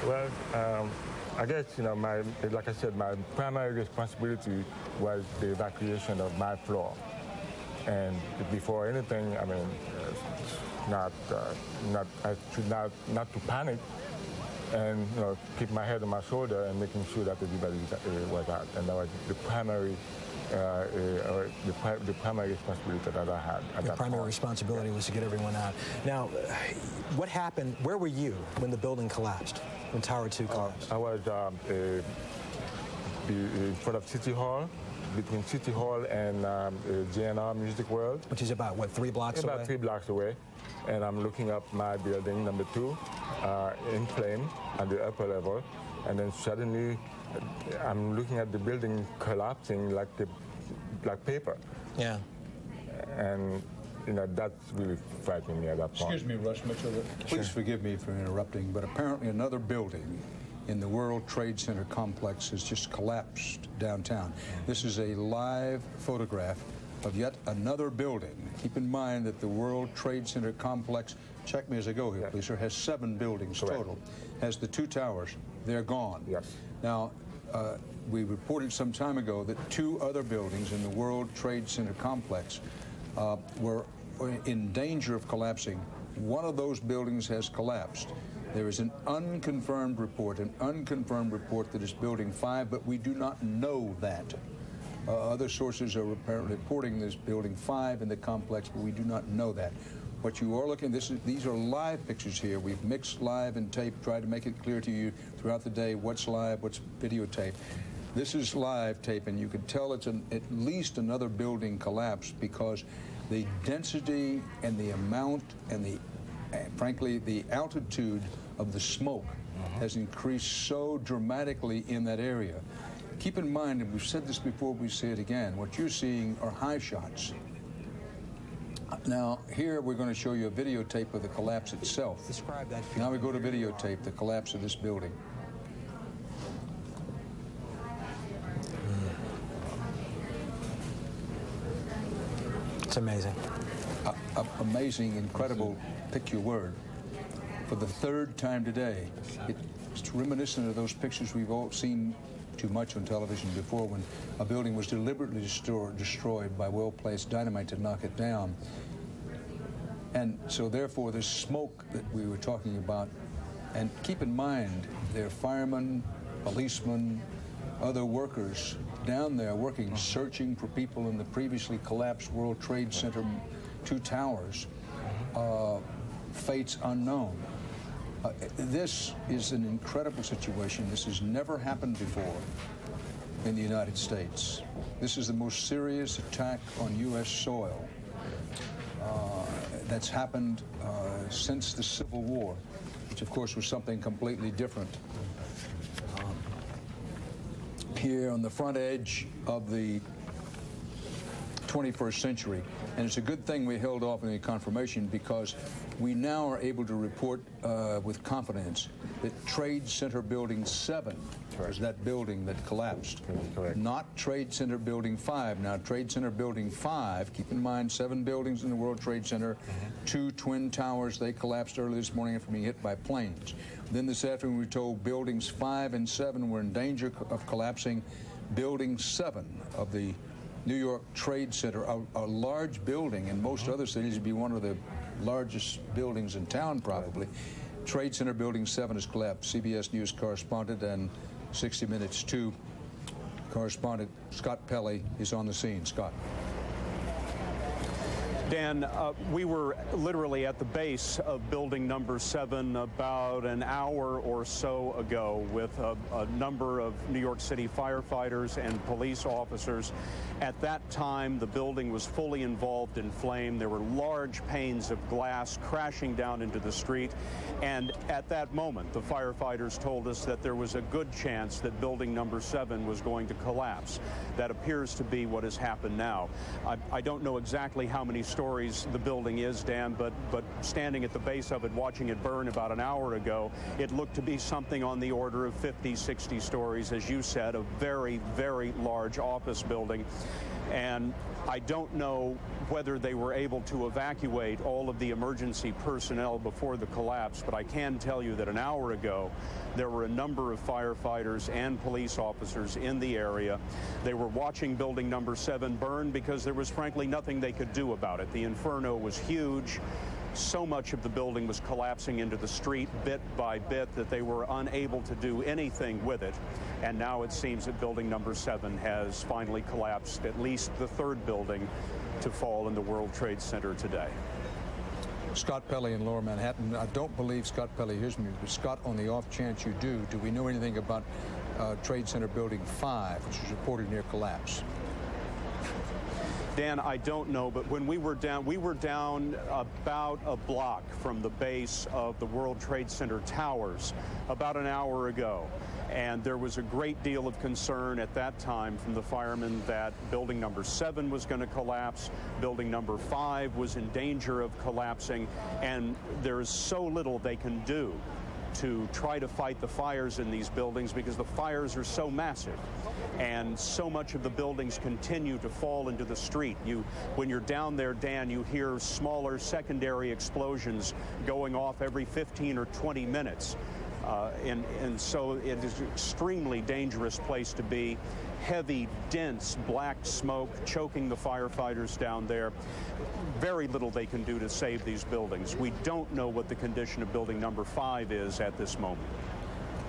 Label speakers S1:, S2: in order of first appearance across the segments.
S1: Well, I guess, like I said, my primary responsibility was the evacuation of my floor. And before anything, I mean, not to panic, and keep my head on my shoulder and making sure that everybody was out. And that was the primary responsibility that I had at that point.
S2: Your primary responsibility was to get everyone out. Now, what happened? Where were you when the building collapsed? When Tower 2 collapsed?
S1: I was in front of City Hall, between City Hall and GNR Music World.
S2: Which is about, what, 3 blocks away?
S1: About 3 blocks away. And I'm looking up my building, number 2, in flame at the upper level. And then suddenly, I'm looking at the building collapsing like paper.
S2: Yeah.
S1: And that's really frightening me at that point.
S3: Excuse me, Russ Mitchell. Please forgive me for interrupting, but apparently another building in the World Trade Center complex has just collapsed downtown. This is a live photograph of yet another building. Keep in mind that the World Trade Center complex, check me as I go here, please, sir, has 7 buildings total. Has the 2 towers. They're gone.
S1: Yes.
S3: Now, we reported some time ago that 2 other buildings in the World Trade Center complex were in danger of collapsing. One of those buildings has collapsed. There is an unconfirmed report that is building 5, but we do not know that. Other sources are apparently reporting this building 5 in the complex, but we do not know that. What you are looking, these are live pictures here. We've mixed live and tape, tried to make it clear to you throughout the day what's live, what's videotape. This is live tape, and you can tell it's at least another building collapsed because the density and the amount and frankly, the altitude of the smoke has increased so dramatically in that area. Keep in mind, and we've said this before, we say it again, what you're seeing are high shots. Now, here we're going to show you a videotape of the collapse itself.
S2: Describe that.
S3: Now we go to videotape, the collapse of this building.
S2: It's amazing.
S3: Amazing, incredible, pick your word. For the 3rd time today, it's reminiscent of those pictures we've all seen too much on television before when a building was deliberately destroyed by well-placed dynamite to knock it down. And so therefore the smoke that we were talking about, and keep in mind there are firemen, policemen, other workers down there working, searching for people in the previously collapsed World Trade Center 2 towers, fates unknown. This is an incredible situation. This has never happened before in the United States. This is the most serious attack on U.S. soil that's happened since the Civil War, which of course was something completely different. Here on the front edge of the 21st century, and it's a good thing we held off on the confirmation because we now are able to report with confidence that Trade Center Building 7 was that building that collapsed.
S1: Correct.
S3: Not Trade Center Building 5. Now, Trade Center Building 5, keep in mind 7 buildings in the World Trade Center, 2 twin towers, they collapsed early this morning after being hit by planes. Then this afternoon we were told buildings 5 and 7 were in danger of collapsing. Building 7 of the New York Trade Center, a large building, in most other cities would be one of the largest buildings in town probably. Trade Center Building 7 has collapsed. CBS News correspondent and 60 Minutes 2 correspondent Scott Pelley is on the scene. Scott.
S4: Dan, we were literally at the base of building number 7 about an hour or so ago with a number of New York City firefighters and police officers. At that time, the building was fully involved in flame. There were large panes of glass crashing down into the street. And at that moment, the firefighters told us that there was a good chance that building number 7 was going to collapse. That appears to be what has happened now. I don't know exactly how many stories the building is, Dan, but standing at the base of it, watching it burn about an hour ago, it looked to be something on the order of 50, 60 stories, as you said, a very, very large office building. And I don't know whether they were able to evacuate all of the emergency personnel before the collapse, but I can tell you that an hour ago, there were a number of firefighters and police officers in the area. They were watching building number 7 burn because there was frankly nothing they could do about it. The inferno was huge. So much of the building was collapsing into the street bit by bit that they were unable to do anything with it. And now it seems that building number 7 has finally collapsed, at least the third building to fall in the World Trade Center today.
S3: Scott Pelley in Lower Manhattan. I don't believe Scott Pelley hears me, but Scott, on the off chance you do we know anything about Trade Center Building 5, which was reported near collapse?
S4: Dan, I don't know, but when we were down about a block from the base of the World Trade Center towers about an hour ago. And there was a great deal of concern at that time from the firemen that building number 7 was going to collapse, building number 5 was in danger of collapsing, and there is so little they can do to try to fight the fires in these buildings because the fires are so massive and so much of the buildings continue to fall into the street. When you're down there, Dan, you hear smaller secondary explosions going off every 15 or 20 minutes. And so it is an extremely dangerous place to be. Heavy, dense, black smoke choking the firefighters down there. Very little they can do to save these buildings. We don't know what the condition of building number 5 is at this moment.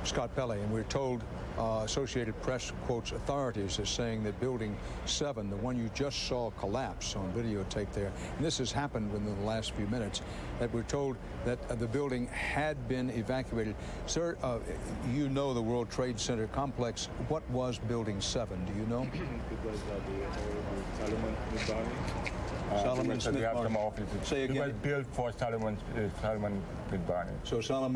S3: Scott Pelley, and we're told Associated Press quotes authorities as saying that building 7, the one you just saw collapse on videotape there, and this has happened within the last few minutes, that we're told that the building had been evacuated. Sir, you know the World Trade Center complex. What was building 7? Do you know?
S1: It was the Solomon Smith
S3: Solomon Smith Barney.
S1: Say again. It was built for Solomon Smith Barney.
S3: So Solomon